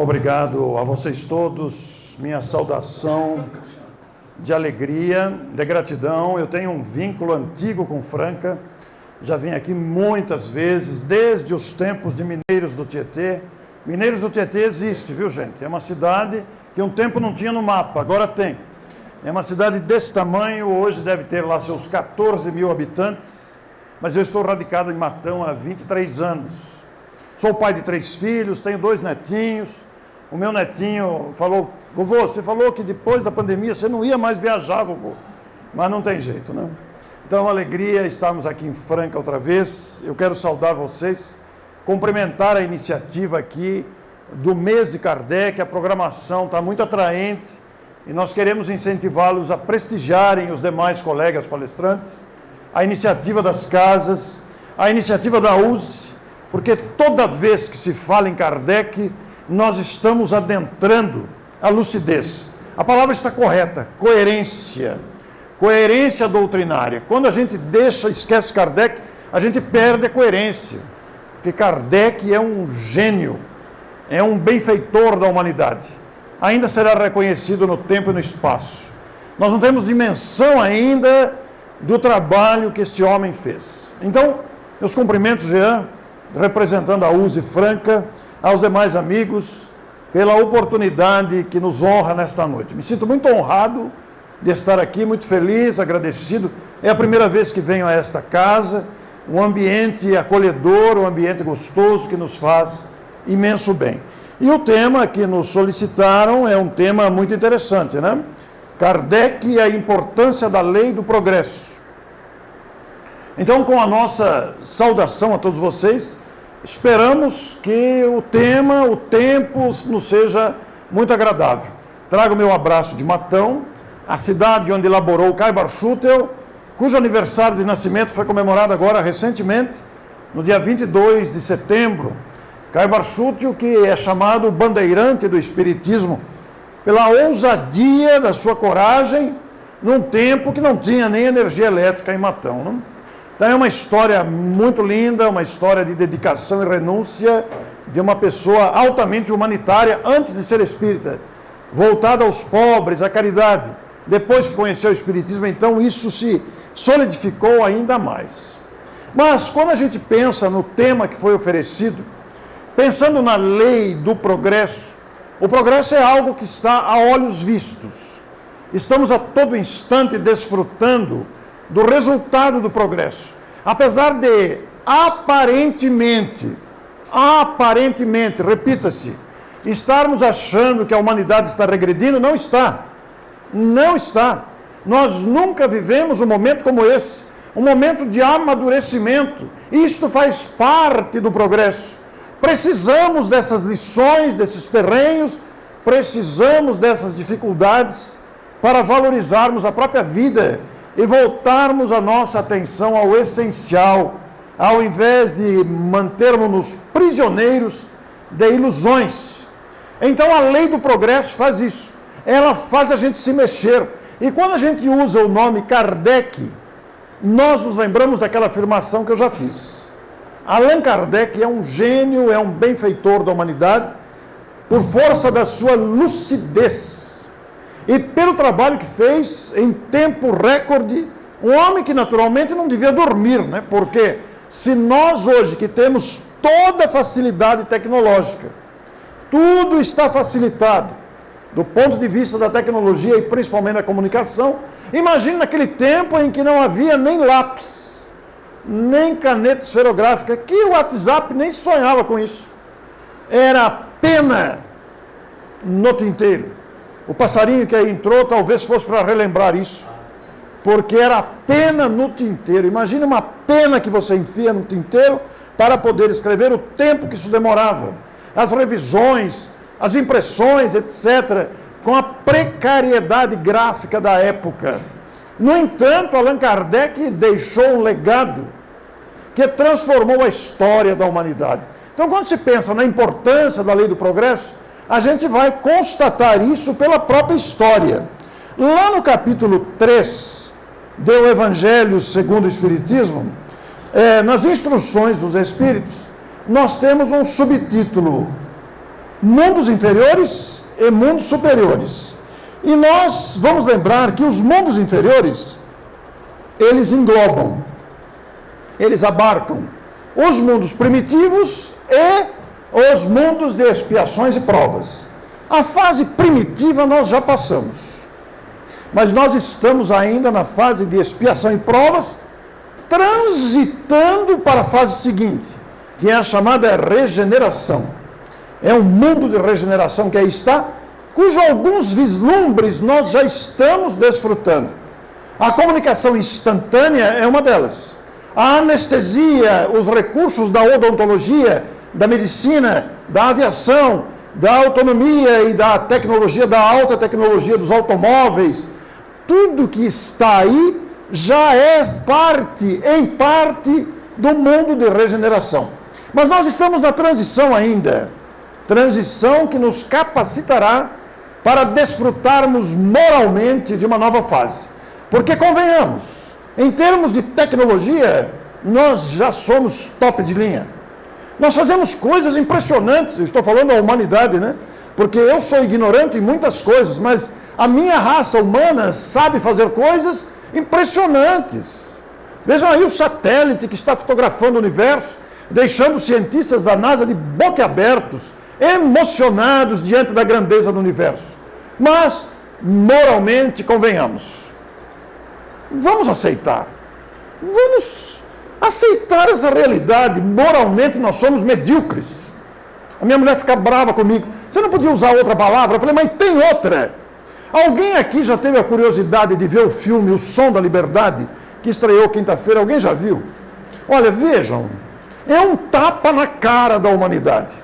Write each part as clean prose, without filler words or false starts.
Obrigado a vocês todos, minha saudação de alegria, de gratidão. Eu tenho um vínculo antigo com Franca, já vim aqui muitas vezes, desde os tempos de Mineiros do Tietê. Mineiros do Tietê existe, viu, gente? É uma cidade que um tempo não tinha no mapa, agora tem. É uma cidade desse tamanho, hoje deve ter lá seus 14 mil habitantes, mas eu estou radicado em Matão há 23 anos. Sou pai de 3 filhos, tenho 2 netinhos. O meu netinho falou: vovô, você falou que depois da pandemia você não ia mais viajar, vovô. Mas não tem jeito, né? Então é uma alegria estarmos aqui em Franca outra vez. Eu quero saudar vocês, cumprimentar a iniciativa aqui do mês de Kardec. A programação está muito atraente e nós queremos incentivá-los a prestigiarem os demais colegas palestrantes, a iniciativa das casas, a iniciativa da USE, porque toda vez que se fala em Kardec, nós estamos adentrando a lucidez. A palavra está correta, coerência. Coerência doutrinária. Quando a gente esquece Kardec, a gente perde a coerência. Porque Kardec é um gênio, é um benfeitor da humanidade. Ainda será reconhecido no tempo e no espaço. Nós não temos dimensão ainda do trabalho que este homem fez. Então, meus cumprimentos, Jean, representando a USE Franca, aos demais amigos, pela oportunidade que nos honra nesta noite. Me sinto muito honrado de estar aqui, muito feliz, agradecido. É a primeira vez que venho a esta casa, um ambiente acolhedor, um ambiente gostoso que nos faz imenso bem. E o tema que nos solicitaram é um tema muito interessante, né? Kardec e a importância da lei do progresso. Então, com a nossa saudação a todos vocês, esperamos que o tempo nos seja muito agradável. Trago meu abraço de Matão, a cidade onde elaborou Kai Barschuttel, cujo aniversário de nascimento foi comemorado agora recentemente, no dia 22 de setembro. Kai Barschuttel, que é chamado o bandeirante do Espiritismo, pela ousadia da sua coragem, num tempo que não tinha nem energia elétrica em Matão, não? Então é uma história muito linda, uma história de dedicação e renúncia de uma pessoa altamente humanitária antes de ser espírita, voltada aos pobres, à caridade. Depois que conheceu o Espiritismo, então isso se solidificou ainda mais. Mas quando a gente pensa no tema que foi oferecido, pensando na lei do progresso, o progresso é algo que está a olhos vistos. Estamos a todo instante desfrutando do resultado do progresso. Apesar de aparentemente, repita-se, estarmos achando que a humanidade está regredindo, não está. Não está. Nós nunca vivemos um momento como esse, um momento de amadurecimento. Isto faz parte do progresso. Precisamos dessas lições, desses perrenhos, precisamos dessas dificuldades para valorizarmos a própria vida e voltarmos a nossa atenção ao essencial, ao invés de mantermos-nos prisioneiros de ilusões. Então a lei do progresso faz isso, ela faz a gente se mexer. E quando a gente usa o nome Kardec, nós nos lembramos daquela afirmação que eu já fiz. Allan Kardec é um gênio, é um benfeitor da humanidade, por força da sua lucidez. E pelo trabalho que fez, em tempo recorde, um homem que naturalmente não devia dormir, né? Porque se nós hoje que temos toda a facilidade tecnológica, tudo está facilitado, do ponto de vista da tecnologia e principalmente da comunicação, imagine naquele tempo em que não havia nem lápis, nem caneta esferográfica, que o WhatsApp nem sonhava com isso. Era pena no tinteiro. O passarinho que aí entrou talvez fosse para relembrar isso, porque era pena no tinteiro. Imagine uma pena que você enfia no tinteiro para poder escrever, o tempo que isso demorava, as revisões, as impressões, etc., com a precariedade gráfica da época. No entanto, Allan Kardec deixou um legado que transformou a história da humanidade. Então, quando se pensa na importância da lei do progresso, a gente vai constatar isso pela própria história. Lá no capítulo 3 do Evangelho segundo o Espiritismo, nas instruções dos Espíritos, nós temos um subtítulo: mundos inferiores e mundos superiores. E nós vamos lembrar que os mundos inferiores, eles englobam, eles abarcam os mundos primitivos e os mundos de expiações e provas. A fase primitiva nós já passamos, mas nós estamos ainda na fase de expiação e provas, transitando para a fase seguinte, que é a chamada regeneração. É um mundo de regeneração que aí está, cujo alguns vislumbres nós já estamos desfrutando. A comunicação instantânea é uma delas. A anestesia, os recursos da odontologia, da medicina, da aviação, da autonomia e da tecnologia, da alta tecnologia dos automóveis, tudo que está aí já é parte, em parte, do mundo de regeneração. Mas nós estamos na transição ainda, transição que nos capacitará para desfrutarmos moralmente de uma nova fase. Porque, convenhamos, em termos de tecnologia, nós já somos top de linha. Nós fazemos coisas impressionantes, eu estou falando da humanidade, né? Porque eu sou ignorante em muitas coisas, mas a minha raça humana sabe fazer coisas impressionantes. Vejam aí o satélite que está fotografando o universo, deixando os cientistas da NASA de boca abertos, emocionados diante da grandeza do universo. Mas, moralmente, convenhamos, vamos aceitar essa realidade. Moralmente nós somos medíocres. A minha mulher fica brava comigo. Você não podia usar outra palavra? Eu falei, mas tem outra. Alguém aqui já teve a curiosidade de ver o filme O Som da Liberdade, que estreou quinta-feira? Alguém já viu? Olha, vejam, é um tapa na cara da humanidade.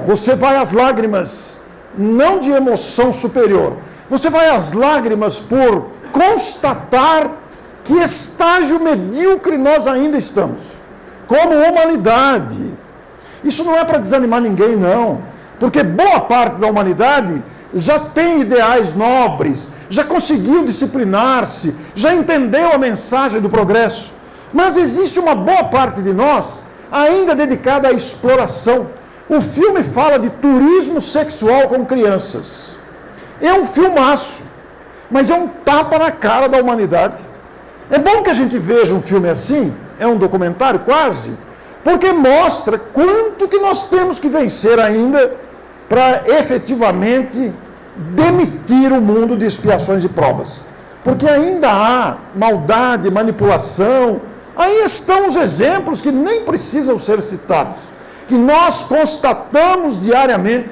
Você vai às lágrimas, não de emoção superior, você vai às lágrimas por constatar que estágio medíocre nós ainda estamos, como humanidade. Isso não é para desanimar ninguém, não, porque boa parte da humanidade já tem ideais nobres, já conseguiu disciplinar-se, já entendeu a mensagem do progresso, mas existe uma boa parte de nós ainda dedicada à exploração. O filme fala de turismo sexual com crianças. É um filmaço, mas é um tapa na cara da humanidade. É bom que a gente veja um filme assim, é um documentário quase, porque mostra quanto que nós temos que vencer ainda para efetivamente demitir o mundo de expiações e provas. Porque ainda há maldade, manipulação. Aí estão os exemplos que nem precisam ser citados, que nós constatamos diariamente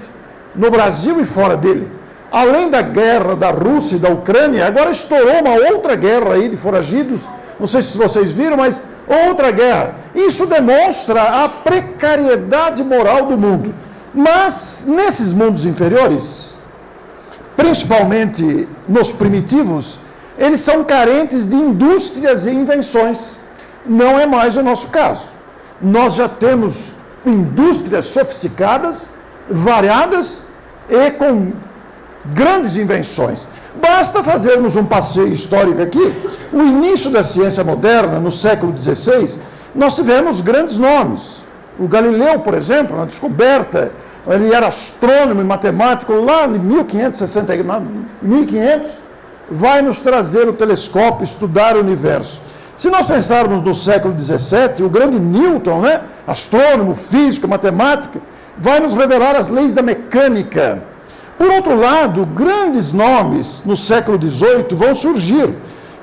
no Brasil e fora dele. Além da guerra da Rússia e da Ucrânia, agora estourou uma outra guerra aí de foragidos, não sei se vocês viram, mas outra guerra. Isso demonstra a precariedade moral do mundo. Mas nesses mundos inferiores, principalmente nos primitivos, eles são carentes de indústrias e invenções. Não é mais o nosso caso. Nós já temos indústrias sofisticadas, variadas e com grandes invenções. Basta fazermos um passeio histórico aqui. O início da ciência moderna, no século XVI, nós tivemos grandes nomes. O Galileu, por exemplo, na descoberta, ele era astrônomo e matemático lá em 1500, vai nos trazer o telescópio, estudar o universo. Se nós pensarmos no século XVII, o grande Newton, né, astrônomo, físico, matemática, vai nos revelar as leis da mecânica. Por outro lado, grandes nomes no século XVIII vão surgir,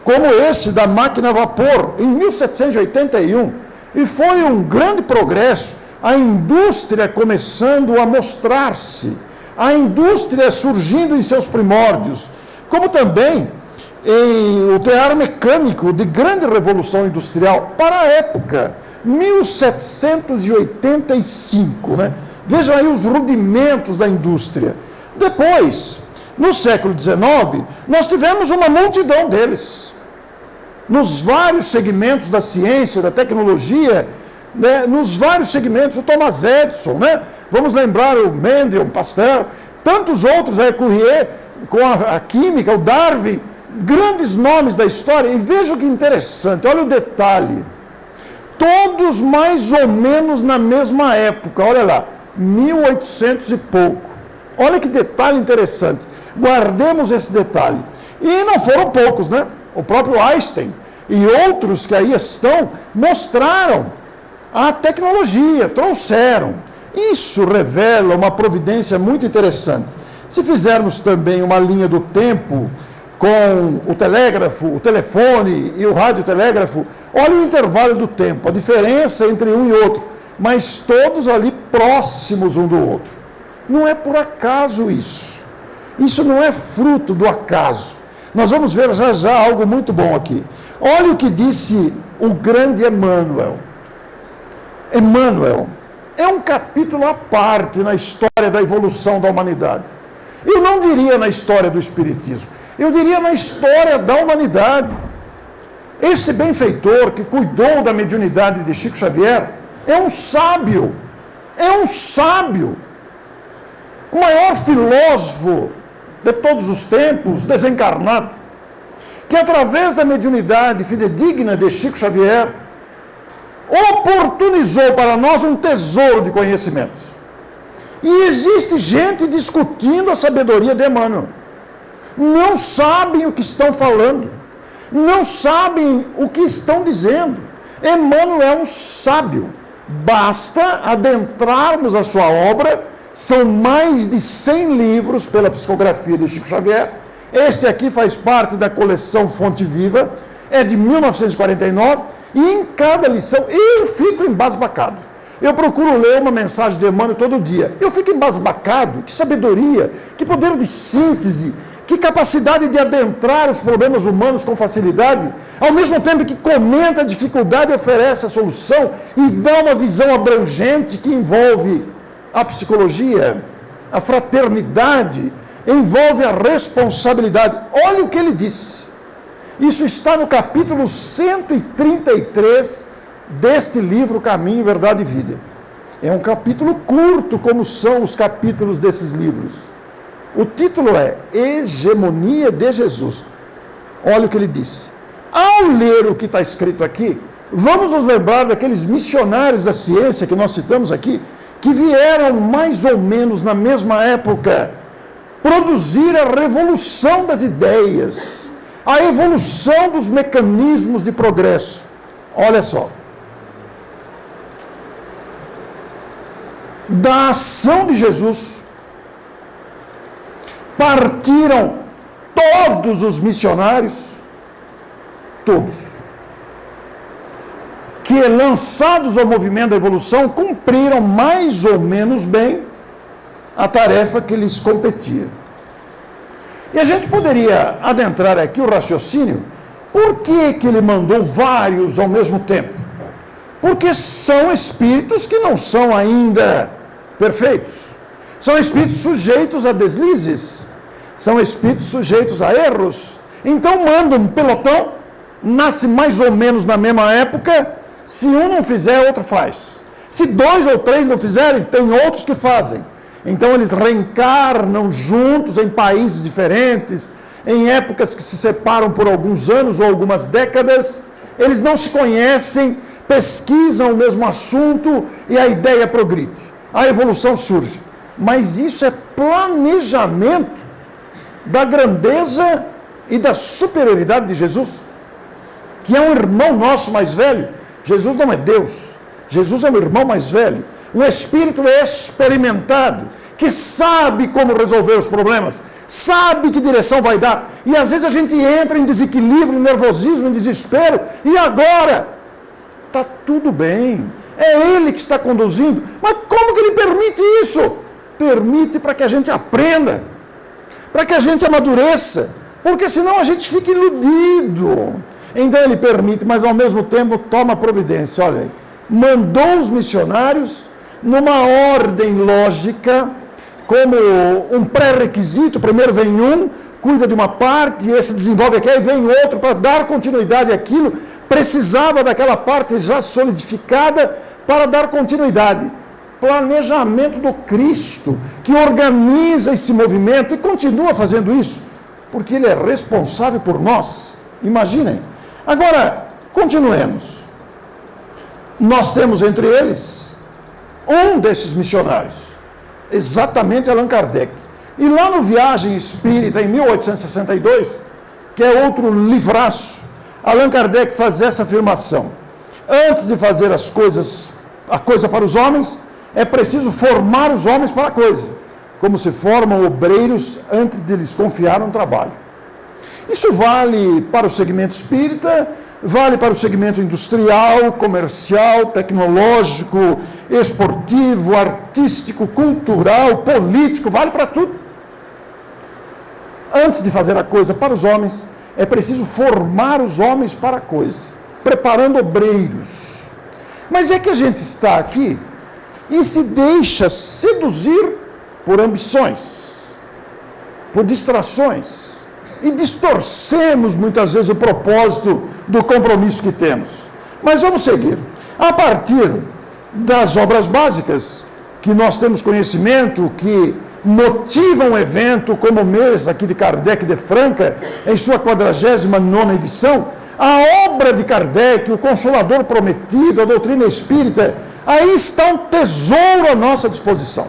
como esse da máquina a vapor, em 1781. E foi um grande progresso, a indústria começando a mostrar-se, a indústria surgindo em seus primórdios, como também o tear mecânico de grande revolução industrial para a época, 1785, né? Vejam aí os rudimentos da indústria. Depois, no século XIX, nós tivemos uma multidão deles. Nos vários segmentos da ciência, da tecnologia, né, nos vários segmentos, o Thomas Edison, né? Vamos lembrar o Mendel, Pasteur, tantos outros, Curie, com a química, o Darwin, grandes nomes da história. E veja que interessante, olha o detalhe. Todos mais ou menos na mesma época, olha lá. 1800 e pouco. Olha que detalhe interessante. Guardemos esse detalhe. E não foram poucos, né? O próprio Einstein e outros que aí estão mostraram a tecnologia, trouxeram. Isso revela uma providência muito interessante. Se fizermos também uma linha do tempo com o telégrafo, o telefone e o radiotelégrafo, olha o intervalo do tempo, a diferença entre um e outro, mas todos ali próximos um do outro. Não é por acaso isso. Isso não é fruto do acaso. Nós vamos ver já já algo muito bom aqui. Olha o que disse o grande Emmanuel. Emmanuel é um capítulo à parte na história da evolução da humanidade. Eu não diria na história do Espiritismo, eu diria na história da humanidade. Este benfeitor que cuidou da mediunidade de Chico Xavier é um sábio, o maior filósofo de todos os tempos, desencarnado, que através da mediunidade fidedigna de Chico Xavier, oportunizou para nós um tesouro de conhecimentos. E existe gente discutindo a sabedoria de Emmanuel. Não sabem o que estão falando, não sabem o que estão dizendo. Emmanuel é um sábio. Basta adentrarmos a sua obra. São mais de 100 livros pela psicografia de Chico Xavier. Este aqui faz parte da coleção Fonte Viva, é de 1949, e em cada lição eu fico embasbacado. Eu procuro ler uma mensagem de Emmanuel todo dia. Eu fico embasbacado, que sabedoria, que poder de síntese, que capacidade de adentrar os problemas humanos com facilidade, ao mesmo tempo que comenta a dificuldade e oferece a solução, e dá uma visão abrangente que envolve a psicologia, a fraternidade, envolve a responsabilidade. Olha o que ele disse. Isso está no capítulo 133 deste livro, Caminho, Verdade e Vida. É um capítulo curto, como são os capítulos desses livros. O título é Hegemonia de Jesus. Olha o que ele disse. Ao ler o que está escrito aqui, vamos nos lembrar daqueles missionários da ciência que nós citamos aqui, que vieram mais ou menos na mesma época produzir a revolução das ideias, a evolução dos mecanismos de progresso. Olha só. Da ação de Jesus, partiram todos os missionários, todos, que lançados ao movimento da evolução, cumpriram mais ou menos bem a tarefa que lhes competia. E a gente poderia adentrar aqui o raciocínio, por que ele mandou vários ao mesmo tempo? Porque são espíritos que não são ainda perfeitos. São espíritos sujeitos a deslizes, são espíritos sujeitos a erros. Então manda um pelotão, nasce mais ou menos na mesma época. Se um não fizer, outro faz. Se 2 ou 3 não fizerem, tem outros que fazem. Então eles reencarnam juntos em países diferentes, em épocas que se separam por alguns anos ou algumas décadas. Eles não se conhecem, pesquisam o mesmo assunto e a ideia progride. A evolução surge. Mas isso é planejamento da grandeza e da superioridade de Jesus, que é um irmão nosso mais velho. Jesus não é Deus, Jesus é um irmão mais velho, um espírito experimentado, que sabe como resolver os problemas, sabe que direção vai dar, e às vezes a gente entra em desequilíbrio, em nervosismo, em desespero, e agora está tudo bem, é Ele que está conduzindo. Mas como que Ele permite isso? Permite para que a gente aprenda, para que a gente amadureça, porque senão a gente fica iludido. Então Ele permite, mas ao mesmo tempo toma providência. Olha aí, mandou os missionários numa ordem lógica, como um pré-requisito. Primeiro vem um, cuida de uma parte, esse desenvolve aqui, aí vem outro para dar continuidade àquilo. Precisava daquela parte já solidificada para dar continuidade. Planejamento do Cristo, que organiza esse movimento e continua fazendo isso, porque Ele é responsável por nós. Imaginem. Agora, continuemos. Nós temos entre eles um desses missionários, exatamente Allan Kardec. E lá no Viagem Espírita, em 1862, que é outro livraço, Allan Kardec faz essa afirmação: antes de fazer a coisa para os homens, é preciso formar os homens para a coisa, como se formam obreiros antes de lhes confiar um trabalho. Isso vale para o segmento espírita, vale para o segmento industrial, comercial, tecnológico, esportivo, artístico, cultural, político, vale para tudo. Antes de fazer a coisa para os homens, é preciso formar os homens para a coisa, preparando obreiros. Mas é que a gente está aqui e se deixa seduzir por ambições, por distrações, e distorcemos muitas vezes o propósito do compromisso que temos. Mas vamos seguir. A partir das obras básicas, que nós temos conhecimento, que motivam um evento como o mês aqui de Kardec de Franca, em sua 49ª edição, a obra de Kardec, o Consolador Prometido, a doutrina espírita, aí está um tesouro à nossa disposição.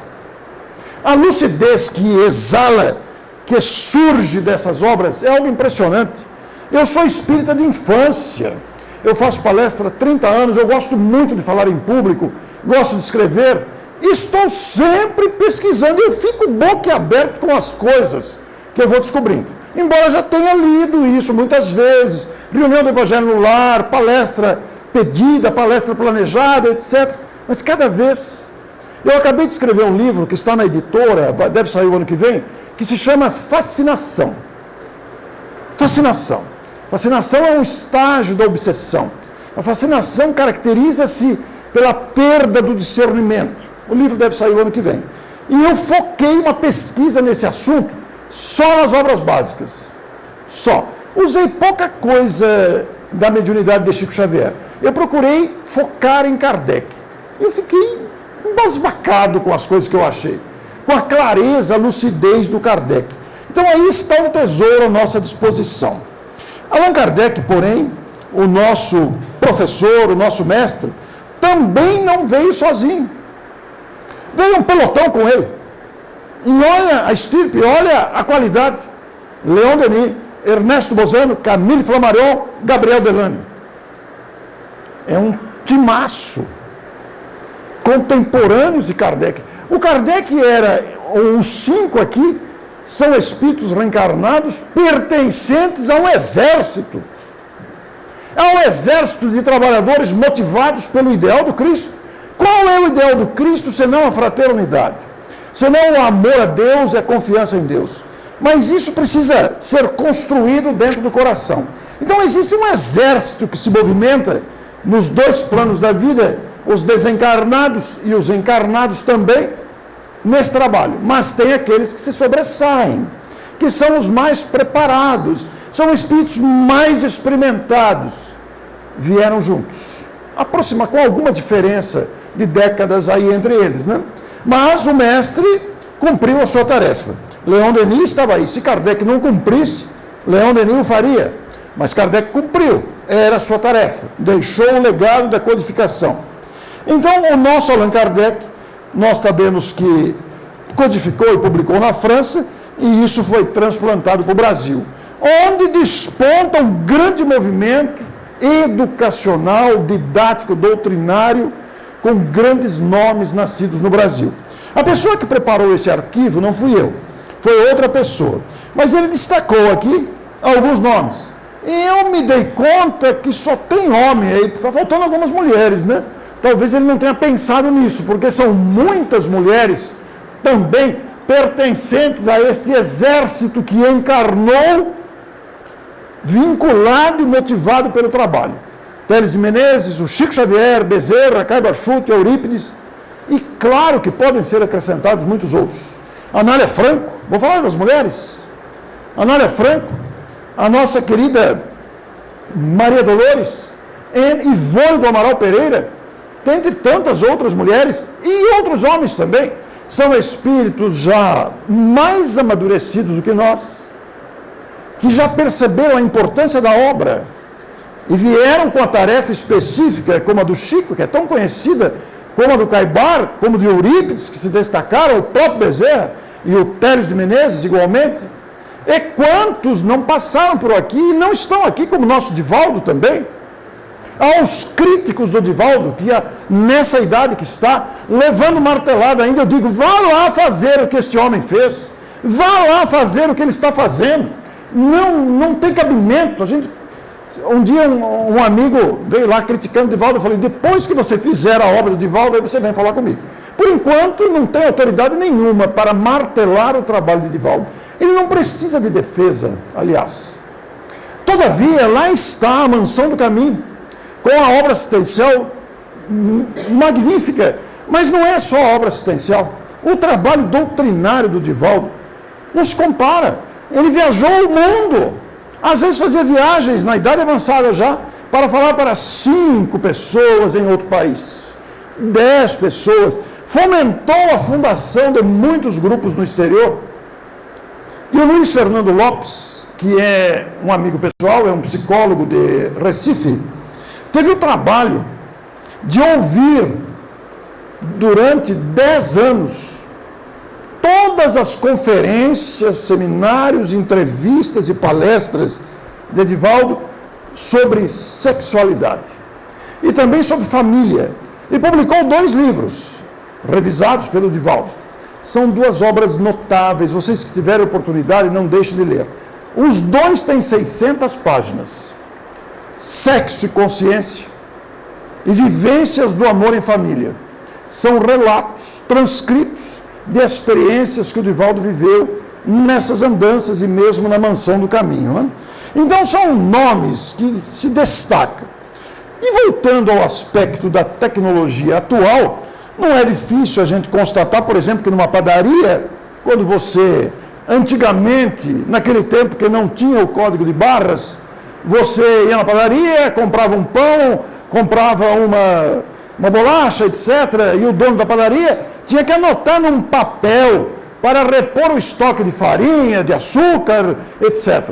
A lucidez que exala, que surge dessas obras, é algo impressionante. Eu sou espírita de infância, eu faço palestra há 30 anos, eu gosto muito de falar em público, gosto de escrever, estou sempre pesquisando, eu fico boquiaberto com as coisas que eu vou descobrindo. Embora já tenha lido isso muitas vezes, reunião do Evangelho no Lar, palestra pedida, palestra planejada, etc. Mas cada vez... Eu acabei de escrever um livro que está na editora, deve sair o ano que vem, que se chama Fascinação. Fascinação. Fascinação é um estágio da obsessão. A fascinação caracteriza-se pela perda do discernimento. O livro deve sair o ano que vem. E eu foquei uma pesquisa nesse assunto só nas obras básicas. Só. Usei pouca coisa da mediunidade de Chico Xavier. Eu procurei focar em Kardec. Eu fiquei embasbacado com as coisas que eu achei, com a clareza, a lucidez do Kardec. Então aí está um tesouro à nossa disposição. Allan Kardec, porém, o nosso professor, o nosso mestre, também não veio sozinho. Veio um pelotão com ele. E olha a estirpe, olha a qualidade. Leon Denis, Ernesto Bozano, Camille Flammarion, Gabriel Delany. É um timaço. Contemporâneos de Kardec. O Kardec era, os 5 aqui, são espíritos reencarnados pertencentes a um exército. É um exército de trabalhadores motivados pelo ideal do Cristo. Qual é o ideal do Cristo, senão a fraternidade? Senão o amor a Deus e a confiança em Deus. Mas isso precisa ser construído dentro do coração. Então existe um exército que se movimenta nos 2 planos da vida, os desencarnados e os encarnados também, nesse trabalho. Mas tem aqueles que se sobressaem, que são os mais preparados, são espíritos mais experimentados. Vieram juntos. Com alguma diferença de décadas aí entre eles, né? Mas o mestre cumpriu a sua tarefa. Leon Denis estava aí. Se Kardec não cumprisse, Leon Denis o faria. Mas Kardec cumpriu. Era a sua tarefa. Deixou o legado da codificação. Então, o nosso Allan Kardec, nós sabemos que codificou e publicou na França, e isso foi transplantado para o Brasil, onde desponta um grande movimento educacional, didático, doutrinário, com grandes nomes nascidos no Brasil. A pessoa que preparou esse arquivo não fui eu, foi outra pessoa. Mas ele destacou aqui alguns nomes. E eu me dei conta que só tem homem aí, está faltando algumas mulheres, né? Talvez ele não tenha pensado nisso, porque são muitas mulheres também pertencentes a este exército que encarnou, vinculado e motivado pelo trabalho. Teles de Menezes, o Chico Xavier, Bezerra, Caiba Schutt, Eurípides, e claro que podem ser acrescentados muitos outros. Anália Franco, vou falar das mulheres. Anália Franco, a nossa querida Maria Dolores, Ivone do Amaral Pereira, dentre tantas outras mulheres e outros homens também, são espíritos já mais amadurecidos do que nós, que já perceberam a importância da obra e vieram com a tarefa específica, como a do Chico, que é tão conhecida, como a do Caibar, como de Eurípides, que se destacaram, o próprio Bezerra e o Teres de Menezes, igualmente. E quantos não passaram por aqui e não estão aqui, como o nosso Divaldo também. Aos críticos do Divaldo, que nessa idade que está, levando martelada ainda, eu digo, vá lá fazer o que este homem fez. Vá lá fazer o que ele está fazendo. Não tem cabimento. Um dia um amigo veio lá criticando o Divaldo, eu falei, depois que você fizer a obra do Divaldo, aí você vem falar comigo. Por enquanto, não tem autoridade nenhuma para martelar o trabalho de Divaldo. Ele não precisa de defesa, aliás. Todavia, lá está a Mansão do Caminho, com a obra assistencial magnífica, mas não é só a obra assistencial. O trabalho doutrinário do Divaldo não se compara. Ele viajou o mundo, às vezes fazia viagens na idade avançada já, para falar para 5 pessoas em outro país, 10 pessoas, fomentou a fundação de muitos grupos no exterior. E o Luiz Fernando Lopes, que é um amigo pessoal, é um psicólogo de Recife, teve o trabalho de ouvir durante 10 anos todas as conferências, seminários, entrevistas e palestras de Divaldo sobre sexualidade e também sobre família. E publicou 2 livros, revisados pelo Divaldo. São 2 obras notáveis, vocês que tiverem oportunidade, não deixem de ler. Os 2 têm 600 páginas. Sexo e Consciência e Vivências do Amor em Família. São relatos transcritos de experiências que o Divaldo viveu nessas andanças e mesmo na Mansão do Caminho. Né? Então são nomes que se destacam. E voltando ao aspecto da tecnologia atual, não é difícil a gente constatar, por exemplo, que numa padaria, quando você, antigamente, naquele tempo que não tinha o código de barras, você ia na padaria, comprava um pão, comprava uma bolacha, etc., e o dono da padaria tinha que anotar num papel para repor o estoque de farinha, de açúcar, etc.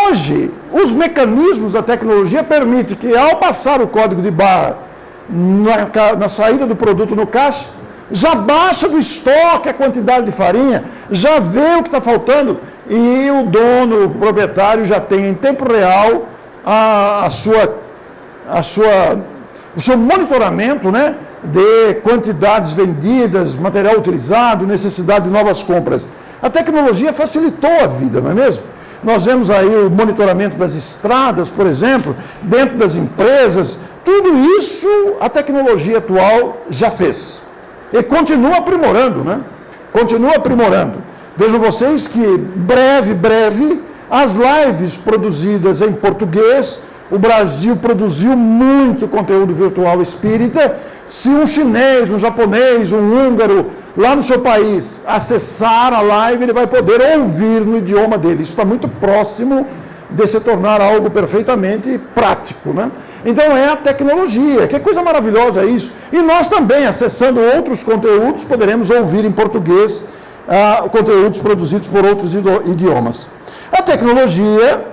Hoje, os mecanismos da tecnologia permitem que, ao passar o código de barra na saída do produto no caixa, já baixa do estoque a quantidade de farinha, já vê o que está faltando e o dono, o proprietário já tem em tempo real o seu monitoramento, né, de quantidades vendidas, material utilizado, necessidade de novas compras. A tecnologia facilitou a vida, não é mesmo? Nós vemos aí o monitoramento das estradas, por exemplo, dentro das empresas, tudo isso a tecnologia atual já fez. E continua aprimorando, né? Continua aprimorando. Vejam vocês que breve, as lives produzidas em português, o Brasil produziu muito conteúdo virtual espírita. Se um chinês, um japonês, um húngaro, lá no seu país, acessar a live, ele vai poder ouvir no idioma dele. Isso está muito próximo de se tornar algo perfeitamente prático, né? Então é a tecnologia, que coisa maravilhosa é isso. E nós também, acessando outros conteúdos, poderemos ouvir em português conteúdos produzidos por outros idiomas. A tecnologia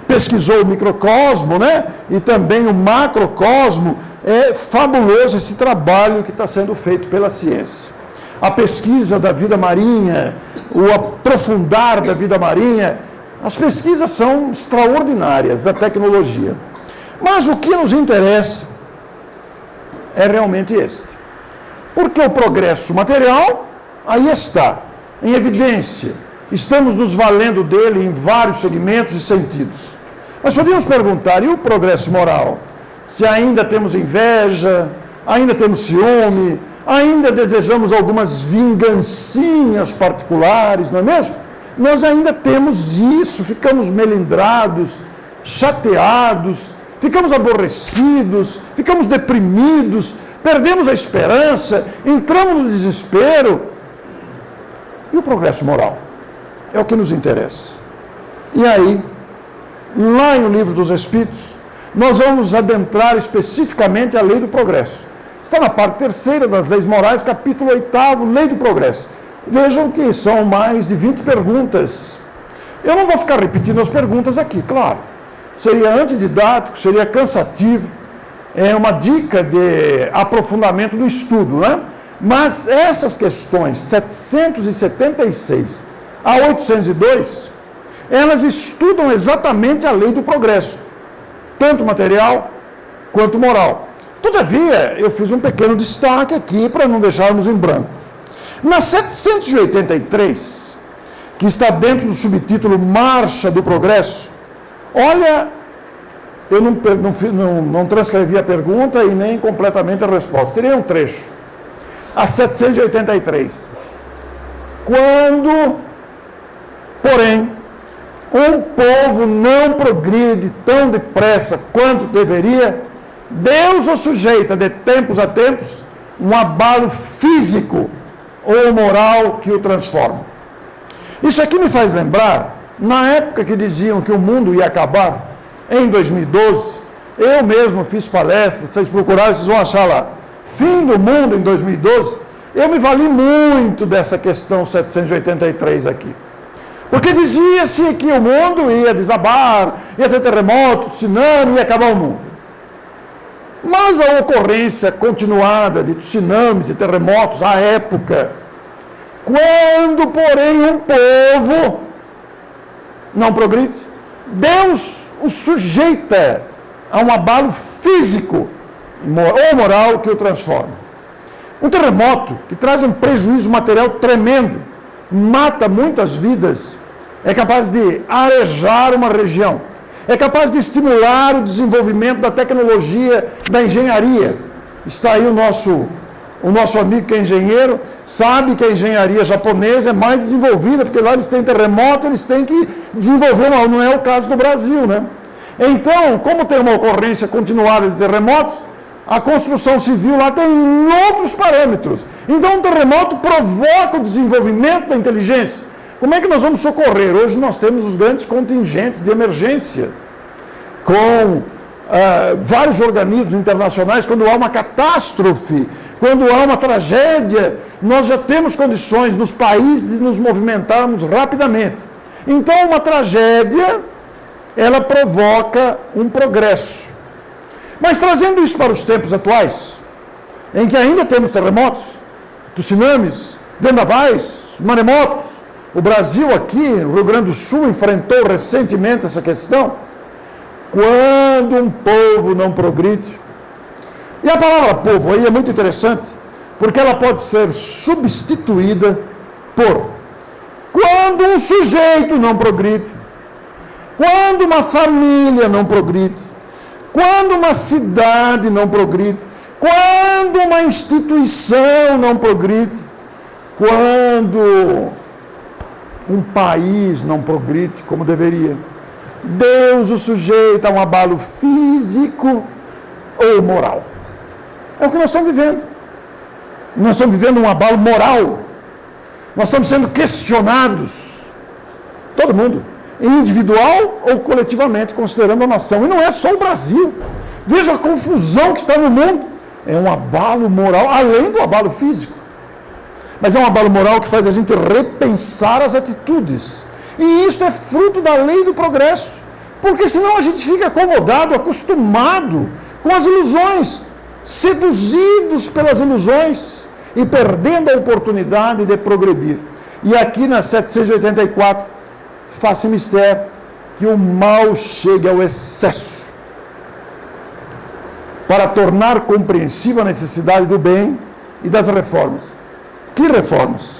pesquisou o microcosmo, né? E também o macrocosmo. É fabuloso esse trabalho que está sendo feito pela ciência. A pesquisa da vida marinha, o aprofundar da vida marinha, as pesquisas são extraordinárias da tecnologia. Mas o que nos interessa é realmente este. Porque o progresso material, aí está, em evidência. Estamos nos valendo dele em vários segmentos e sentidos. Mas podemos perguntar, e o progresso moral? Se ainda temos inveja, ainda temos ciúme, ainda desejamos algumas vingancinhas particulares, não é mesmo? Nós ainda temos isso, ficamos melindrados, chateados, ficamos aborrecidos, ficamos deprimidos, perdemos a esperança, entramos no desespero. E o progresso moral? É o que nos interessa. E aí, lá no Livro dos Espíritos, nós vamos adentrar especificamente a lei do progresso. Está na parte 3ª das leis morais, capítulo 8º, lei do progresso. Vejam que são mais de 20 perguntas. Eu não vou ficar repetindo as perguntas aqui, claro. Seria antididático, seria cansativo. é uma dica de aprofundamento do estudo, né? Mas essas questões 776 a 802, elas estudam exatamente a lei do progresso, tanto material quanto moral. Todavia, eu fiz um pequeno destaque aqui para não deixarmos em branco. Na 783, que está dentro do subtítulo Marcha do Progresso, olha, eu não transcrevi a pergunta e nem completamente a resposta. Teria um trecho. A 783. Quando, porém, um povo não progride tão depressa quanto deveria, Deus o sujeita de tempos a tempos um abalo físico ou moral que o transforma. Isso aqui me faz lembrar, na época que diziam que o mundo ia acabar, em 2012, eu mesmo fiz palestras, vocês procurarem, vocês vão achar lá. Fim do mundo em 2012, eu me vali muito dessa questão 783 aqui. Porque dizia-se que o mundo ia desabar, ia ter terremoto, tsunami, ia acabar o mundo. Mas a ocorrência continuada de tsunamis, de terremotos, à época, quando, porém, um povo não progride, Deus o sujeita a um abalo físico ou moral que o transforma. Um terremoto que traz um prejuízo material tremendo, mata muitas vidas, é capaz de arejar uma região, é capaz de estimular o desenvolvimento da tecnologia, da engenharia. Está aí o nosso amigo que é engenheiro, sabe que a engenharia japonesa é mais desenvolvida, porque lá eles têm terremoto, eles têm que desenvolver, não é o caso do Brasil, né? Então, como tem uma ocorrência continuada de terremotos, a construção civil lá tem outros parâmetros. Então, um terremoto provoca o desenvolvimento da inteligência. Como é que nós vamos socorrer? Hoje nós temos os grandes contingentes de emergência, com vários organismos internacionais. Quando há uma catástrofe, quando há uma tragédia, nós já temos condições nos países de nos movimentarmos rapidamente. Então, uma tragédia, ela provoca um progresso. Mas trazendo isso para os tempos atuais, em que ainda temos terremotos, tsunamis, vendavais, maremotos, o Brasil aqui, o Rio Grande do Sul, enfrentou recentemente essa questão, quando um povo não progride. E a palavra povo aí é muito interessante, porque ela pode ser substituída por quando um sujeito não progride, quando uma família não progride, quando uma cidade não progride, quando uma instituição não progride, quando um país não progride como deveria, Deus o sujeita a um abalo físico ou moral. É o que nós estamos vivendo. Nós estamos vivendo um abalo moral. Nós estamos sendo questionados. Todo mundo. Individual ou coletivamente, considerando a nação. E não é só o Brasil. Veja a confusão que está no mundo. É um abalo moral, além do abalo físico. Mas é um abalo moral que faz a gente repensar as atitudes. E isso é fruto da lei do progresso. Porque senão a gente fica acomodado, acostumado com as ilusões, seduzidos pelas ilusões e perdendo a oportunidade de progredir. E aqui na 784, faça mistério que o mal chegue ao excesso para tornar compreensível a necessidade do bem e das reformas. Que reformas?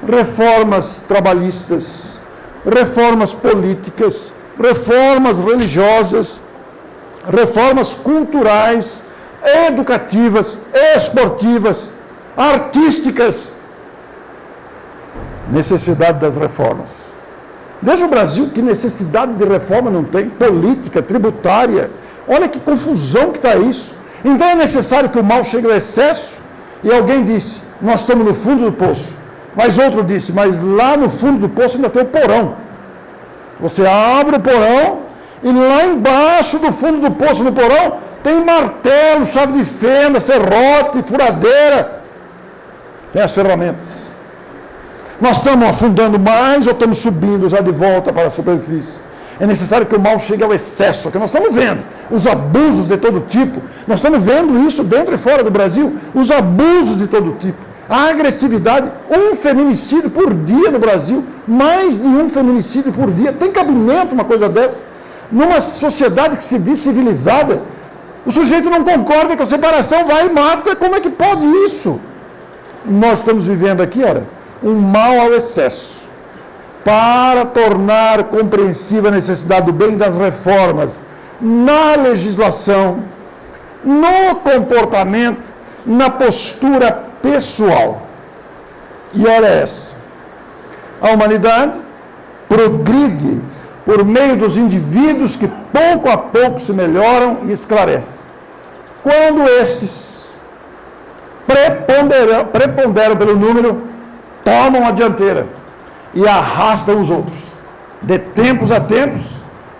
Reformas trabalhistas, reformas políticas, reformas religiosas, reformas culturais, educativas, esportivas, artísticas. Necessidade das reformas. Veja o Brasil, que necessidade de reforma não tem, política, tributária. Olha que confusão que está isso. Então é necessário que o mal chegue ao excesso. E alguém disse, nós estamos no fundo do poço. Mas outro disse, mas lá no fundo do poço ainda tem o porão. Você abre o porão e lá embaixo do fundo do poço, no porão, tem martelo, chave de fenda, serrote, furadeira. Tem as ferramentas. Nós estamos afundando mais ou estamos subindo já de volta para a superfície? É necessário que o mal chegue ao excesso, que nós estamos vendo os abusos de todo tipo. Nós estamos vendo isso dentro e fora do Brasil, os abusos de todo tipo. A agressividade, um feminicídio por dia no Brasil, mais de um feminicídio por dia. Tem cabimento uma coisa dessa? Numa sociedade que se diz civilizada, o sujeito não concorda com a separação, vai e mata. Como é que pode isso? Nós estamos vivendo aqui, olha, um mal ao excesso. Para tornar compreensível a necessidade do bem das reformas na legislação, no comportamento, na postura pessoal. E olha essa, a humanidade progride por meio dos indivíduos que pouco a pouco se melhoram e esclarecem. Quando estes preponderam pelo número, tomam a dianteira e arrastam os outros. De tempos a tempos,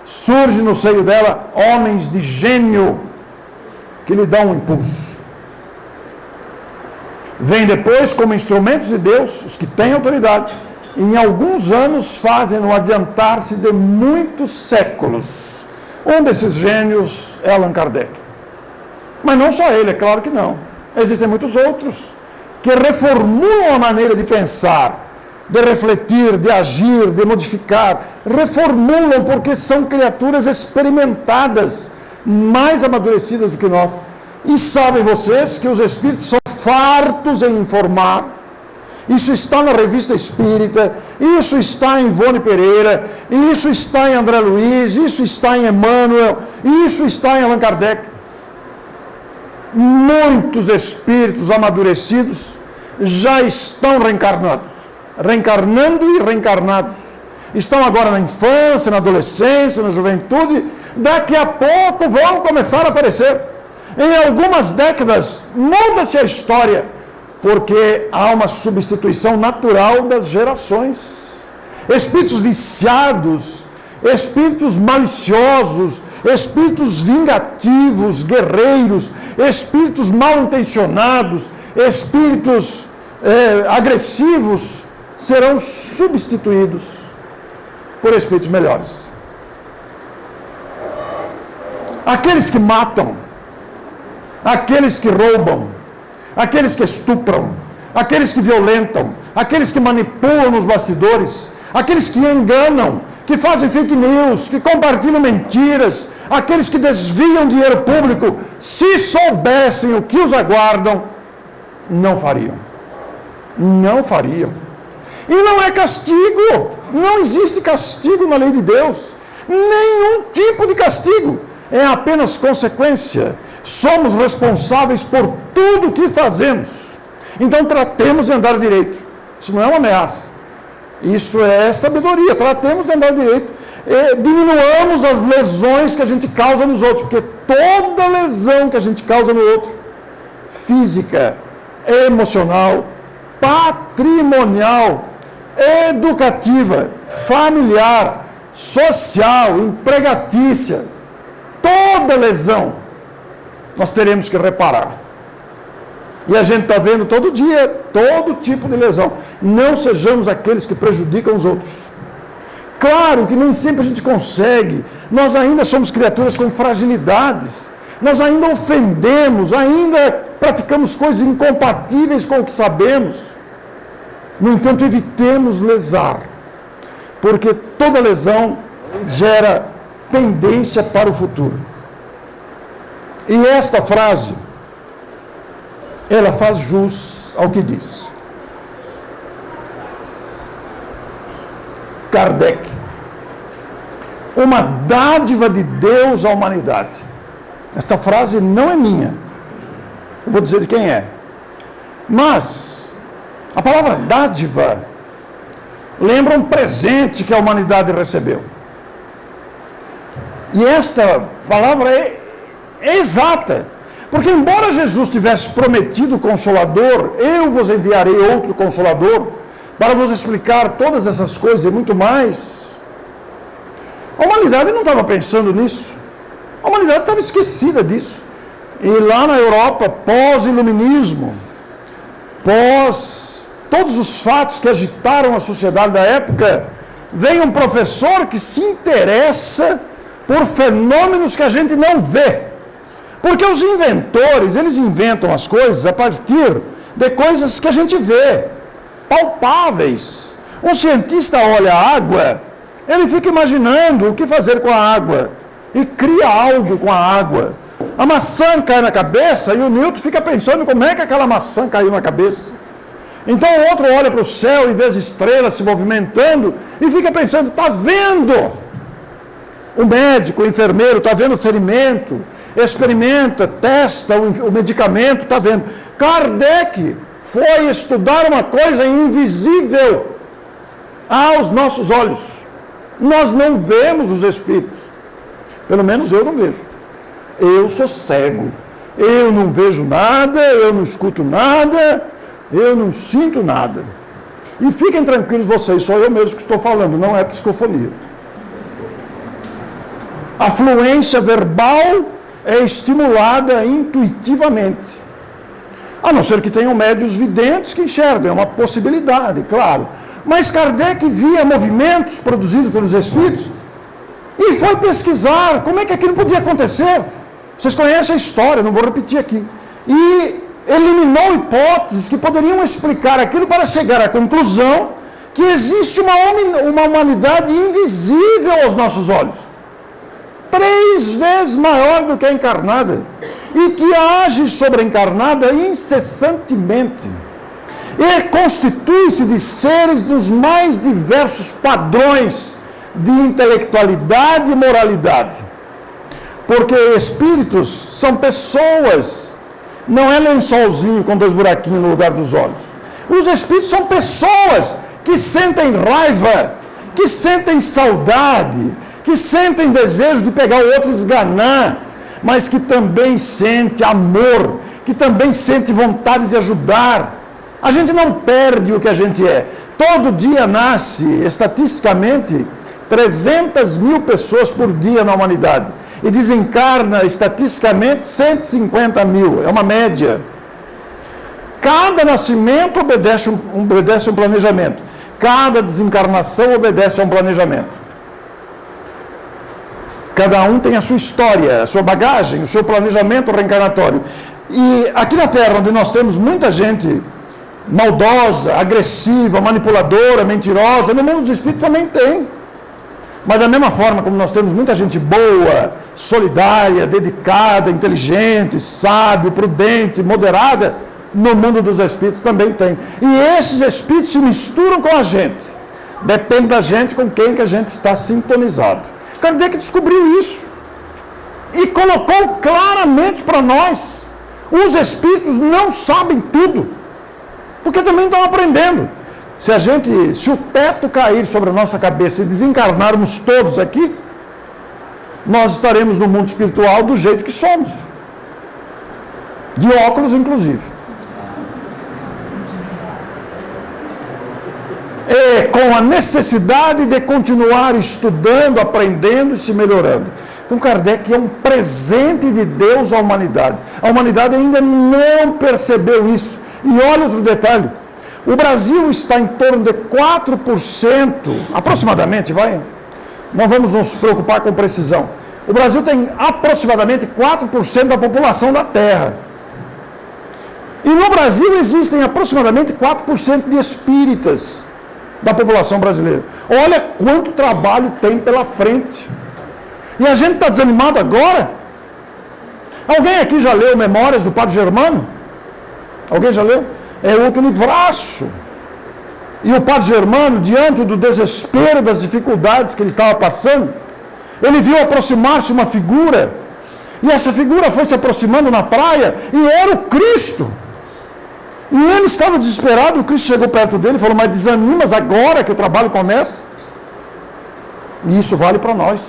surge no seio dela homens de gênio que lhe dão um impulso. Vem depois, como instrumentos de Deus, os que têm autoridade, e em alguns anos fazem-no adiantar-se de muitos séculos. Um desses gênios é Allan Kardec. Mas não só ele, é claro que não. Existem muitos outros que reformulam a maneira de pensar, de refletir, de agir, de modificar. Reformulam porque são criaturas experimentadas, mais amadurecidas do que nós. E sabem vocês que os espíritos são fartos em informar. Isso está na Revista Espírita, isso está em Ivone Pereira, isso está em André Luiz, isso está em Emmanuel, isso está em Allan Kardec. Muitos espíritos amadurecidos já estão reencarnando e reencarnados. Estão agora na infância, na adolescência, na juventude, daqui a pouco vão começar a aparecer. Em algumas décadas muda-se a história, porque há uma substituição natural das gerações. Espíritos viciados, espíritos maliciosos, espíritos vingativos, guerreiros, espíritos mal intencionados, espíritos agressivos, serão substituídos por espíritos melhores. Aqueles que matam, aqueles que roubam, aqueles que estupram, aqueles que violentam, aqueles que manipulam nos bastidores, aqueles que enganam, que fazem fake news, que compartilham mentiras, aqueles que desviam dinheiro público, se soubessem o que os aguardam, não fariam. Não fariam. E não é castigo, não existe castigo na lei de Deus, nenhum tipo de castigo, é apenas consequência. Somos responsáveis por tudo que fazemos. Então tratemos de andar direito. Isso não é uma ameaça. Isso é sabedoria. Tratemos de andar direito. Diminuamos as lesões que a gente causa nos outros. Porque toda lesão que a gente causa no outro, física, emocional, patrimonial, educativa, familiar, social, empregatícia, toda lesão nós teremos que reparar. E a gente está vendo todo dia, todo tipo de lesão. Não sejamos aqueles que prejudicam os outros. Claro que nem sempre a gente consegue. Nós ainda somos criaturas com fragilidades. Nós ainda ofendemos, ainda praticamos coisas incompatíveis com o que sabemos. No entanto, evitemos lesar. Porque toda lesão gera pendência para o futuro. E esta frase, ela faz jus ao que diz. Kardec, uma dádiva de Deus à humanidade. Esta frase não é minha. Eu vou dizer de quem é. Mas, a palavra dádiva lembra um presente que a humanidade recebeu. E esta palavra é exata, porque embora Jesus tivesse prometido o Consolador, eu vos enviarei outro Consolador, para vos explicar todas essas coisas e muito mais, a humanidade não estava pensando nisso, a humanidade estava esquecida disso, e lá na Europa, pós-iluminismo, pós todos os fatos que agitaram a sociedade da época, vem um professor que se interessa por fenômenos que a gente não vê. Porque os inventores, eles inventam as coisas a partir de coisas que a gente vê, palpáveis. Um cientista olha a água, ele fica imaginando o que fazer com a água e cria algo com a água. A maçã cai na cabeça e o Newton fica pensando como é que aquela maçã caiu na cabeça. Então o outro olha para o céu e vê as estrelas se movimentando e fica pensando, está vendo? O médico, o enfermeiro, está vendo o ferimento, experimenta, testa o medicamento, está vendo. Kardec foi estudar uma coisa invisível aos nossos olhos. Nós não vemos os espíritos. Pelo menos eu não vejo. Eu sou cego. Eu não vejo nada, eu não escuto nada, eu não sinto nada. E fiquem tranquilos vocês, sou eu mesmo que estou falando, não é psicofonia. A fluência verbal é estimulada intuitivamente. A não ser que tenham médios videntes que enxergam, é uma possibilidade, claro. Mas Kardec via movimentos produzidos pelos espíritos e foi pesquisar como é que aquilo podia acontecer. Vocês conhecem a história, não vou repetir aqui. E eliminou hipóteses que poderiam explicar aquilo para chegar à conclusão que existe uma humanidade invisível aos nossos olhos. 3 vezes maior do que a encarnada. E que age sobre a encarnada incessantemente. E constitui-se de seres dos mais diversos padrões de intelectualidade e moralidade. Porque espíritos são pessoas, não é lençolzinho com 2 buraquinhos no lugar dos olhos. Os espíritos são pessoas que sentem raiva, que sentem saudade, que sentem desejo de pegar o outro e esganar, mas que também sente amor, que também sente vontade de ajudar. A gente não perde o que a gente é. Todo dia nasce, estatisticamente, 300 mil pessoas por dia na humanidade. E desencarna, estatisticamente, 150 mil. É uma média. Cada nascimento obedece um planejamento. Cada desencarnação obedece a um planejamento. Cada um tem a sua história, a sua bagagem, o seu planejamento reencarnatório. E aqui na Terra, onde nós temos muita gente maldosa, agressiva, manipuladora, mentirosa, no mundo dos espíritos também tem. Mas da mesma forma como nós temos muita gente boa, solidária, dedicada, inteligente, sábio, prudente, moderada, no mundo dos espíritos também tem. E esses espíritos se misturam com a gente. Depende da gente com quem que a gente está sintonizado. Kardec descobriu isso e colocou claramente para nós. Os espíritos não sabem tudo, porque também estão aprendendo. Se o teto cair sobre a nossa cabeça e desencarnarmos todos aqui, nós estaremos no mundo espiritual do jeito que somos. De óculos, inclusive. E com a necessidade de continuar estudando, aprendendo e se melhorando. Então, Kardec é um presente de Deus à humanidade. A humanidade ainda não percebeu isso. E olha outro detalhe. O Brasil está em torno de 4%, aproximadamente, não vamos nos preocupar com precisão. O Brasil tem aproximadamente 4% da população da Terra. E no Brasil existem aproximadamente 4% de espíritas da população brasileira. Olha quanto trabalho tem pela frente. E a gente está desanimado agora? Alguém aqui já leu Memórias do Padre Germano? Alguém já leu? É outro livraço. E o Padre Germano, diante do desespero das dificuldades que ele estava passando, ele viu aproximar-se uma figura, e essa figura foi se aproximando na praia, e era o Cristo. E ele estava desesperado, o Cristo chegou perto dele e falou, mas desanimas agora que o trabalho começa? E isso vale para nós.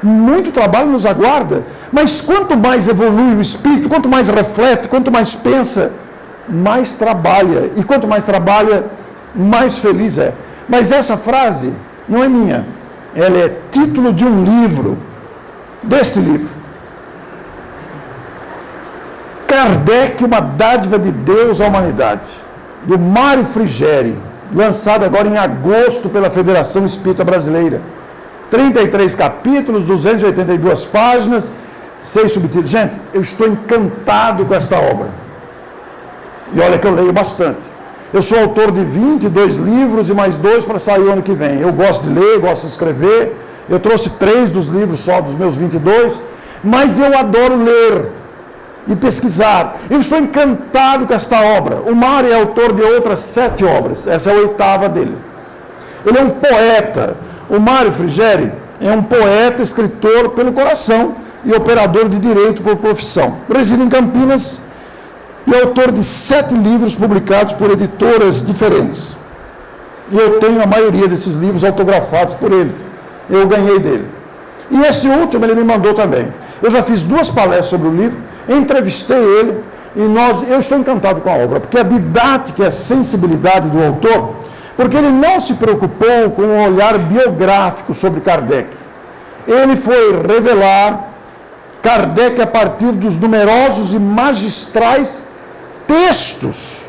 Muito trabalho nos aguarda, mas quanto mais evolui o espírito, quanto mais reflete, quanto mais pensa, mais trabalha. E quanto mais trabalha, mais feliz é. Mas essa frase não é minha. Ela é título de um livro, deste livro. Kardec, uma dádiva de Deus à humanidade, do Mário Frigeri, lançado agora em agosto pela Federação Espírita Brasileira. 33 capítulos, 282 páginas, 6 subtítulos. Gente, eu estou encantado com esta obra. E olha que eu leio bastante. Eu sou autor de 22 livros e mais 2 para sair o ano que vem. Eu gosto de ler, gosto de escrever. Eu trouxe 3 dos livros só dos meus 22, mas eu adoro ler e pesquisar. Eu estou encantado com esta obra. O Mário é autor de outras 7 obras. Essa é a 8ª dele. Ele é um poeta. O Mário Frigeri é um poeta, escritor pelo coração e operador de direito por profissão. Reside em Campinas e é autor de 7 livros publicados por editoras diferentes. E eu tenho a maioria desses livros autografados por ele. Eu ganhei dele. E este último ele me mandou também. Eu já fiz 2 palestras sobre o livro, entrevistei ele e eu estou encantado com a obra, porque a didática e a sensibilidade do autor, porque ele não se preocupou com um olhar biográfico sobre Kardec. Ele foi revelar Kardec a partir dos numerosos e magistrais textos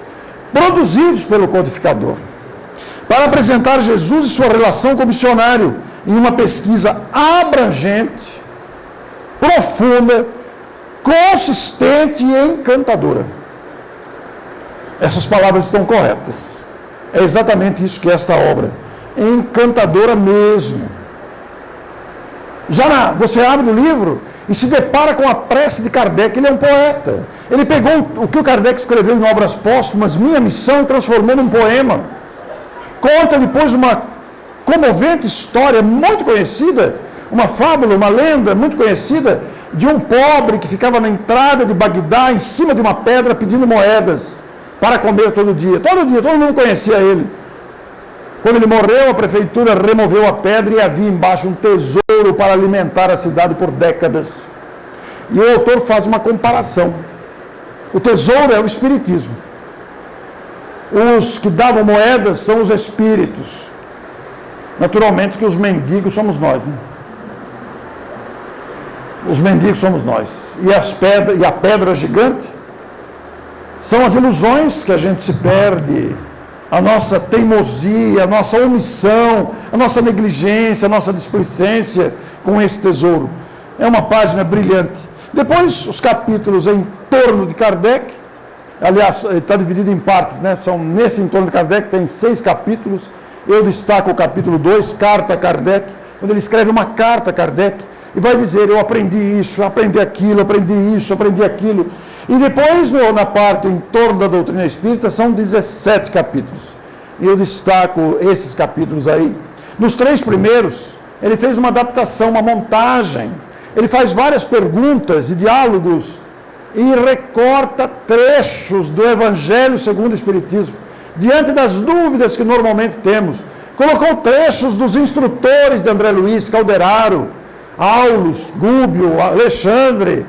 produzidos pelo codificador, para apresentar Jesus e sua relação com o missionário em uma pesquisa abrangente, profunda, consistente e encantadora. Essas palavras estão corretas. É exatamente isso que é esta obra. Encantadora mesmo. Você abre o livro e se depara com a prece de Kardec. Ele é um poeta. Ele pegou o que o Kardec escreveu em obras póstumas, Minha Missão, e transformou num poema. Conta depois uma comovente história muito conhecida, uma fábula, uma lenda muito conhecida, de um pobre que ficava na entrada de Bagdá, em cima de uma pedra, pedindo moedas para comer todo dia. Todo dia, todo mundo conhecia ele. Quando ele morreu, a prefeitura removeu a pedra e havia embaixo um tesouro para alimentar a cidade por décadas. E o autor faz uma comparação. O tesouro é o espiritismo. Os que davam moedas são os espíritos. Naturalmente que os mendigos somos nós, né? Os mendigos somos nós. E a pedra gigante são as ilusões que a gente se perde, a nossa teimosia, a nossa omissão, a nossa negligência, a nossa displicência com esse tesouro. É uma página brilhante. Depois, os capítulos em torno de Kardec, aliás, está dividido em partes, né? Nesse em torno de Kardec tem 6 capítulos. Eu destaco o capítulo 2, Carta a Kardec, onde ele escreve uma carta a Kardec e vai dizer, eu aprendi isso, aprendi aquilo, aprendi isso, aprendi aquilo. E depois, na parte em torno da doutrina espírita, são 17 capítulos. E eu destaco esses capítulos aí. Nos 3 primeiros, ele fez uma adaptação, uma montagem. Ele faz várias perguntas e diálogos e recorta trechos do Evangelho segundo o Espiritismo, diante das dúvidas que normalmente temos. Colocou trechos dos instrutores de André Luiz, Calderaro, Aulus, Gúbio, Alexandre,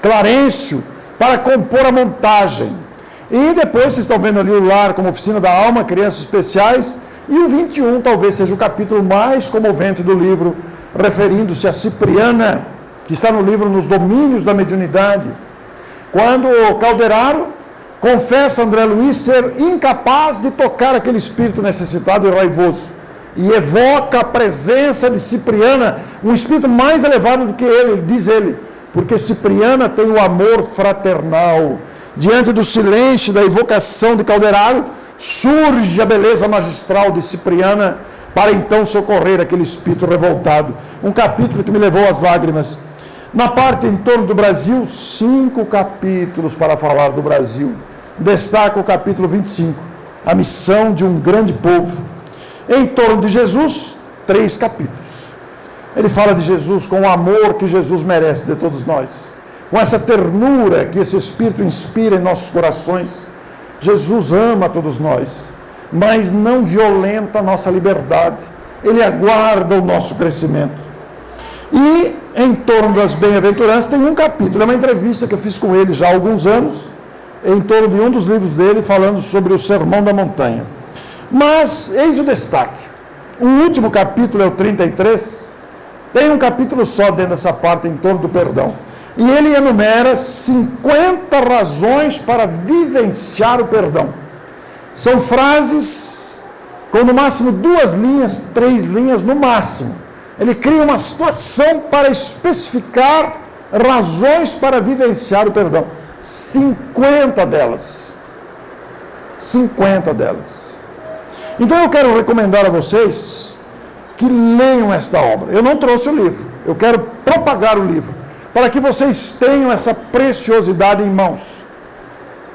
Clarencio, para compor a montagem. E depois vocês estão vendo ali o Lar como Oficina da Alma, Crianças Especiais, e o 21 talvez seja o capítulo mais comovente do livro, referindo-se a Cipriana, que está no livro Nos Domínios da Mediunidade, quando o Calderaro confessa a André Luiz ser incapaz de tocar aquele espírito necessitado e raivoso, e evoca a presença de Cipriana, um espírito mais elevado do que ele, diz ele, porque Cipriana tem o amor fraternal. Diante do silêncio da evocação de Calderaro, surge a beleza magistral de Cipriana para então socorrer aquele espírito revoltado. Um capítulo que me levou às lágrimas. Na parte em torno do Brasil, 5 capítulos para falar do Brasil. Destaca o capítulo 25, a missão de um grande povo. Em torno de Jesus, 3 capítulos. Ele fala de Jesus com o amor que Jesus merece de todos nós, com essa ternura que esse Espírito inspira em nossos corações. Jesus ama todos nós, mas não violenta a nossa liberdade. Ele aguarda o nosso crescimento. E em torno das bem-aventuranças tem um capítulo, é uma entrevista que eu fiz com ele já há alguns anos, em torno de um dos livros dele, falando sobre o Sermão da Montanha. Mas, eis o destaque. O último capítulo é o 33, tem um capítulo só dentro dessa parte em torno do perdão. E ele enumera 50 razões para vivenciar o perdão. São frases com no máximo 2 linhas, 3 linhas no máximo. Ele cria uma situação para especificar razões para vivenciar o perdão. 50 delas. 50 delas. Então eu quero recomendar a vocês que leiam esta obra. Eu não trouxe o livro, eu quero propagar o livro, para que vocês tenham essa preciosidade em mãos.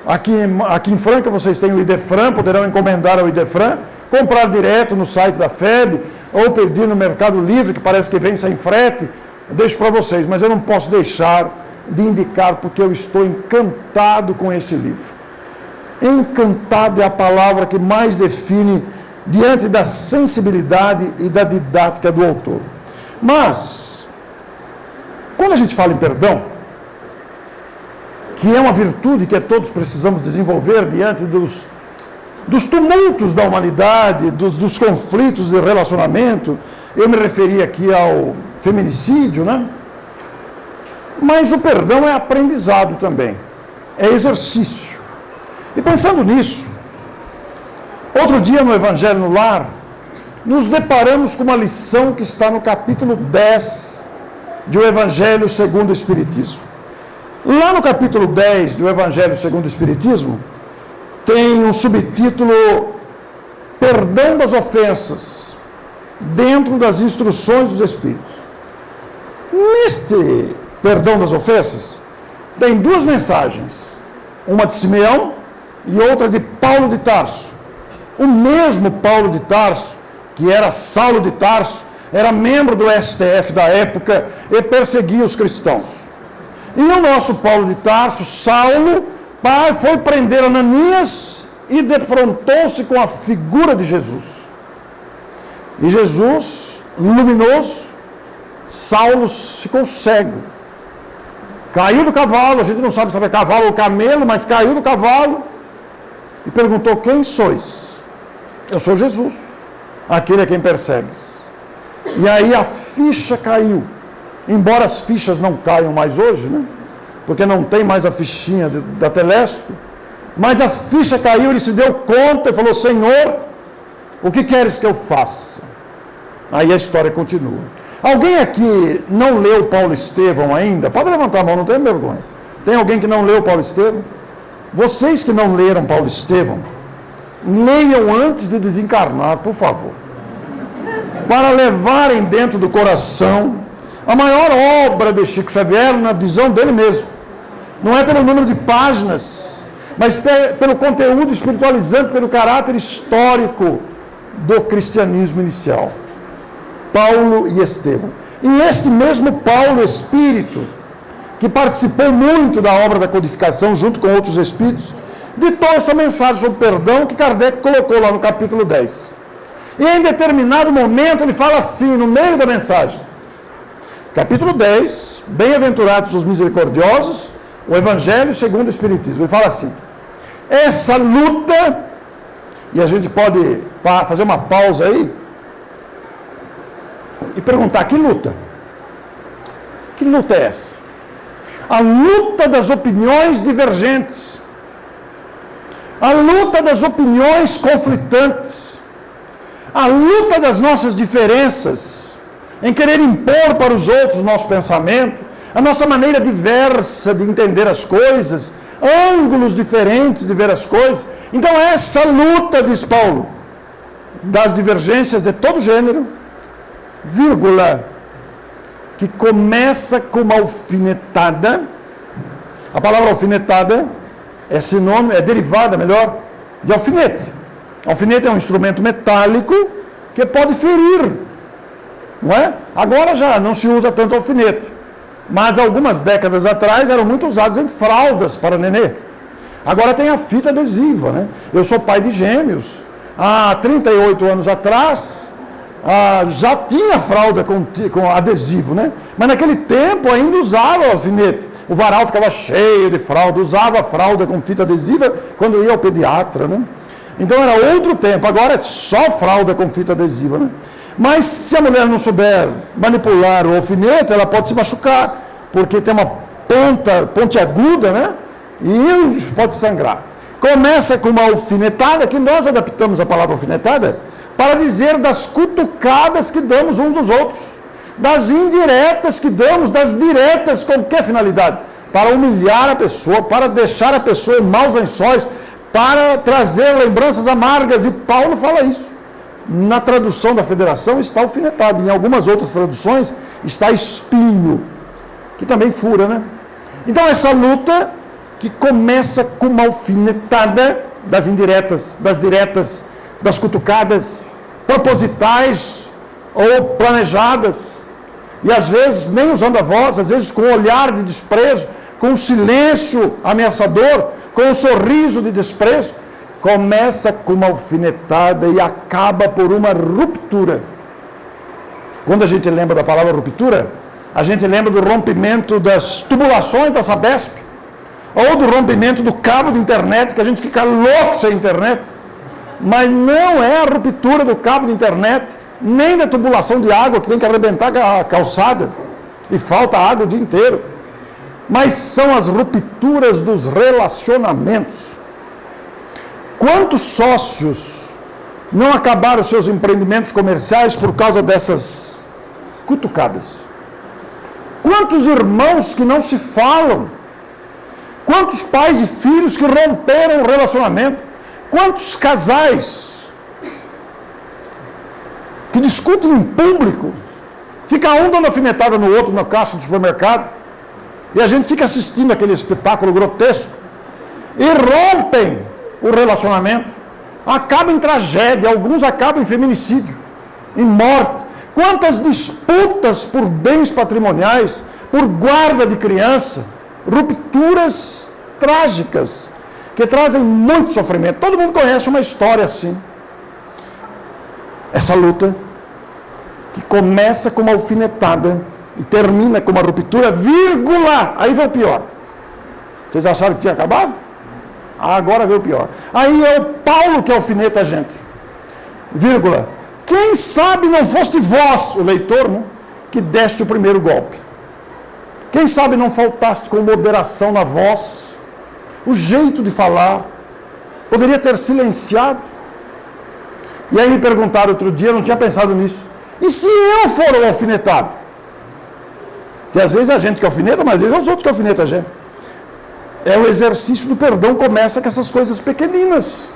Aqui em Franca vocês têm o Idefran, poderão encomendar ao Idefran, comprar direto no site da FEB, ou pedir no Mercado Livre, que parece que vem sem frete. Eu deixo para vocês, mas eu não posso deixar de indicar, porque eu estou encantado com esse livro. Encantado é a palavra que mais define diante da sensibilidade e da didática do autor. Mas, quando a gente fala em perdão, que é uma virtude que todos precisamos desenvolver diante dos tumultos da humanidade, dos conflitos de relacionamento, eu me referi aqui ao feminicídio, né? Mas o perdão é aprendizado também, é exercício. E pensando nisso, outro dia no Evangelho no Lar, nos deparamos com uma lição que está no capítulo 10 de O Evangelho segundo o Espiritismo. Lá no capítulo 10 do Evangelho segundo o Espiritismo, tem um subtítulo Perdão das Ofensas, dentro das instruções dos Espíritos. Neste perdão das ofensas, tem 2 mensagens, uma de Simeão e outra de Paulo de Tarso. O mesmo Paulo de Tarso, que era Saulo de Tarso, era membro do STF da época e perseguia os cristãos. E o nosso Paulo de Tarso, Saulo, foi prender Ananias e defrontou-se com a figura de Jesus. E Jesus, luminoso, Saulo ficou cego. Caiu do cavalo, a gente não sabe se era cavalo ou camelo, mas caiu do cavalo e perguntou: quem sois? Eu sou Jesus, aquele a quem persegues. E aí a ficha caiu. Embora as fichas não caiam mais hoje, né? Porque não tem mais a fichinha da Telesp, mas a ficha caiu, ele se deu conta e falou: Senhor, o que queres que eu faça? Aí a história continua. Alguém aqui não leu Paulo Estevão ainda? Pode levantar a mão, não tenha vergonha. Tem alguém que não leu Paulo Estevão? Vocês que não leram Paulo Estevão, leiam antes de desencarnar, por favor, para levarem dentro do coração a maior obra de Chico Xavier na visão dele mesmo. Não é pelo número de páginas, mas pelo conteúdo espiritualizante, pelo caráter histórico do cristianismo inicial. Paulo e Estevão. E este mesmo Paulo Espírito, que participou muito da obra da codificação junto com outros espíritos, ditou essa mensagem sobre perdão que Kardec colocou lá no capítulo 10. E em determinado momento ele fala assim, no meio da mensagem, capítulo 10, bem-aventurados os misericordiosos, o Evangelho segundo o Espiritismo. Ele fala assim: essa luta, e a gente pode fazer uma pausa aí e perguntar: que luta? Que luta é essa? A luta das opiniões divergentes, a luta das opiniões conflitantes, a luta das nossas diferenças, em querer impor para os outros o nosso pensamento, a nossa maneira diversa de entender as coisas, ângulos diferentes de ver as coisas. Então essa luta, diz Paulo, das divergências de todo gênero, vírgula, que começa com uma alfinetada. A palavra alfinetada é sinônimo, é derivada, melhor, de alfinete. Alfinete é um instrumento metálico que pode ferir, não é? Agora já não se usa tanto alfinete, mas algumas décadas atrás eram muito usados em fraldas para nenê. Agora tem a fita adesiva, né? Eu sou pai de gêmeos. Há 38 anos atrás, já tinha fralda com adesivo, né? Mas naquele tempo ainda usava alfinete. O varal ficava cheio de fralda, usava a fralda com fita adesiva quando ia ao pediatra, né? Então era outro tempo, agora é só fralda com fita adesiva, né? Mas se a mulher não souber manipular o alfinete, ela pode se machucar, porque tem uma ponta pontiaguda, né? E pode sangrar. Começa com uma alfinetada, que nós adaptamos a palavra alfinetada, para dizer das cutucadas que damos uns dos outros, das indiretas que damos, das diretas, com que finalidade? Para humilhar a pessoa, para deixar a pessoa em maus lençóis, para trazer lembranças amargas, e Paulo fala isso. Na tradução da Federação está alfinetado, em algumas outras traduções está espinho, que também fura, né? Então essa luta que começa com uma alfinetada, das indiretas, das diretas, das cutucadas, propositais ou planejadas, e às vezes nem usando a voz, às vezes com um olhar de desprezo, com um silêncio ameaçador, com um sorriso de desprezo, começa com uma alfinetada e acaba por uma ruptura. Quando a gente lembra da palavra ruptura, a gente lembra do rompimento das tubulações da Sabesp, ou do rompimento do cabo de internet, que a gente fica louco sem internet. Mas não é a ruptura do cabo de internet, nem da tubulação de água, que tem que arrebentar a calçada, e falta água o dia inteiro. Mas são as rupturas dos relacionamentos. Quantos sócios não acabaram seus empreendimentos comerciais por causa dessas cutucadas? Quantos irmãos que não se falam? Quantos pais e filhos que romperam o relacionamento? Quantos casais que discutem em público, fica um dando alfinetada no outro na caixa do supermercado, e a gente fica assistindo aquele espetáculo grotesco, e rompem o relacionamento, acabam em tragédia, alguns acabam em feminicídio, em morte. Quantas disputas por bens patrimoniais, por guarda de criança, rupturas trágicas, que trazem muito sofrimento. Todo mundo conhece uma história assim. Essa luta, que começa com uma alfinetada e termina com uma ruptura, vírgula, aí vem o pior. Vocês acharam que tinha acabado? Agora veio o pior. Aí é o Paulo que alfineta a gente. Vírgula. Quem sabe não foste vós, o leitor, né, que deste o primeiro golpe. Quem sabe não faltaste com moderação na voz, o jeito de falar, poderia ter silenciado. E aí me perguntaram outro dia, eu não tinha pensado nisso. E se eu for o alfinetado? Que às vezes é a gente que alfineta, mas às vezes é os outros que alfinetam a gente. É o exercício do perdão, começa com essas coisas pequeninas.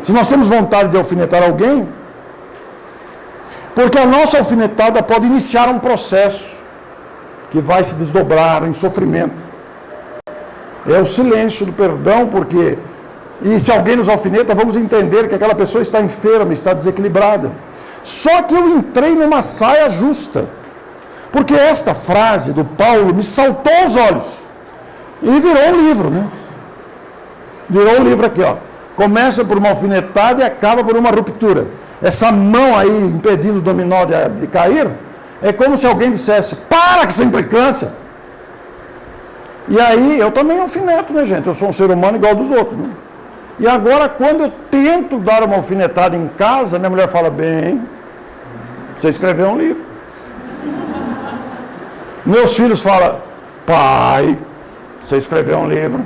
Se nós temos vontade de alfinetar alguém, porque a nossa alfinetada pode iniciar um processo que vai se desdobrar em sofrimento. É o silêncio do perdão, porque, e se alguém nos alfineta, vamos entender que aquela pessoa está enferma, está desequilibrada. Só que eu entrei numa saia justa, porque esta frase do Paulo me saltou aos olhos, e virou um livro, né? Virou um livro aqui, ó. Começa por uma alfinetada e acaba por uma ruptura. Essa mão aí impedindo o dominó de cair, é como se alguém dissesse, para com essa implicância. E aí, eu também alfineto, né, gente? Eu sou um ser humano igual dos outros, né? E agora, quando eu tento dar uma alfinetada em casa, minha mulher fala, bem, você escreveu um livro. Meus filhos falam, pai, você escreveu um livro.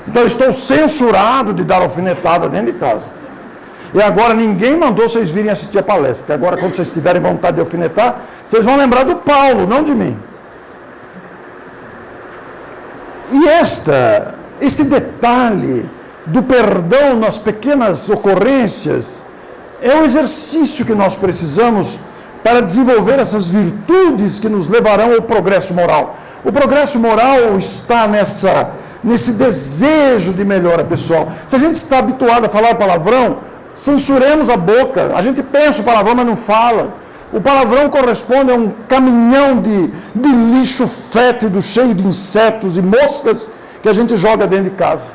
Então, eu estou censurado de dar alfinetada dentro de casa. E agora, ninguém mandou vocês virem assistir a palestra. Porque agora, quando vocês tiverem vontade de alfinetar, vocês vão lembrar do Paulo, não de mim. E esse detalhe do perdão nas pequenas ocorrências é o exercício que nós precisamos para desenvolver essas virtudes que nos levarão ao progresso moral. O progresso moral está nesse desejo de melhora pessoal. Se a gente está habituado a falar palavrão, censuremos a boca. A gente pensa o palavrão, mas não fala. O palavrão corresponde a um caminhão de lixo fétido, cheio de insetos e moscas, que a gente joga dentro de casa.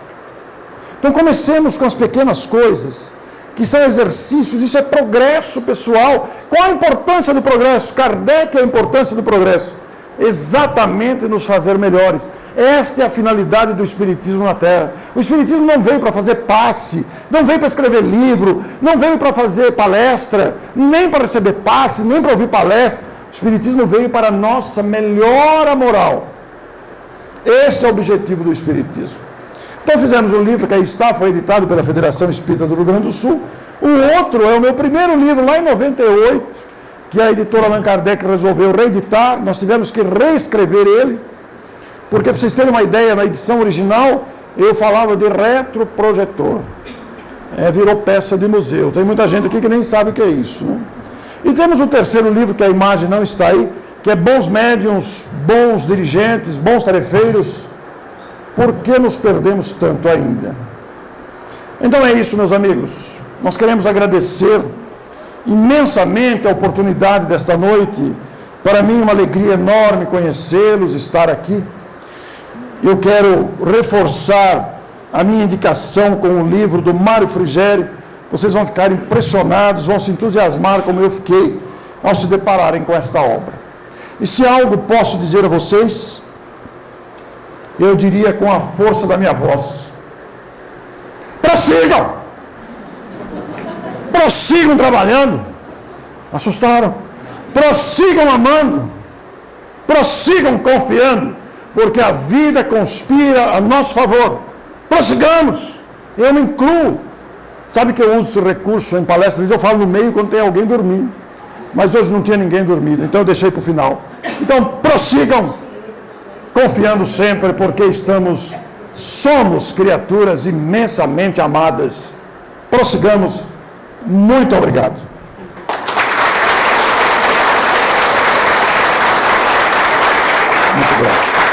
Então comecemos com as pequenas coisas, que são exercícios, isso é progresso pessoal. Qual a importância do progresso? Kardec, a importância do progresso. Exatamente nos fazer melhores. Esta é a finalidade do Espiritismo na Terra. O Espiritismo não veio para fazer passe, não veio para escrever livro, não veio para fazer palestra, nem para receber passe, nem para ouvir palestra. O Espiritismo veio para a nossa melhora moral. Este é o objetivo do Espiritismo. Então fizemos um livro que aí está, foi editado pela Federação Espírita do Rio Grande do Sul. O outro é o meu primeiro livro, lá em 98, que a editora Allan Kardec resolveu reeditar. Nós tivemos que reescrever ele, porque, para vocês terem uma ideia, na edição original, eu falava de retroprojetor. Virou peça de museu. Tem muita gente aqui que nem sabe o que é isso, né? E temos o terceiro livro, que a imagem não está aí, que é Bons Médiuns, Bons Dirigentes, Bons Tarefeiros. Por que nos perdemos tanto ainda? Então é isso, meus amigos. Nós queremos agradecer imensamente a oportunidade desta noite. Para mim, uma alegria enorme conhecê-los, estar aqui. Eu quero reforçar a minha indicação com o livro do Mário Frigeri. Vocês vão ficar impressionados, vão se entusiasmar como eu fiquei ao se depararem com esta obra. E se algo posso dizer a vocês, eu diria com a força da minha voz: prossigam! Prossigam trabalhando. Assustaram? Prossigam amando. Prossigam confiando, porque a vida conspira a nosso favor. Prossigamos. Eu me incluo. Sabe que eu uso esse recurso em palestras, eu falo no meio quando tem alguém dormindo. Mas hoje não tinha ninguém dormindo, então eu deixei para o final. Então, prossigam, confiando sempre, porque somos criaturas imensamente amadas. Prossigamos. Muito obrigado. Muito obrigado.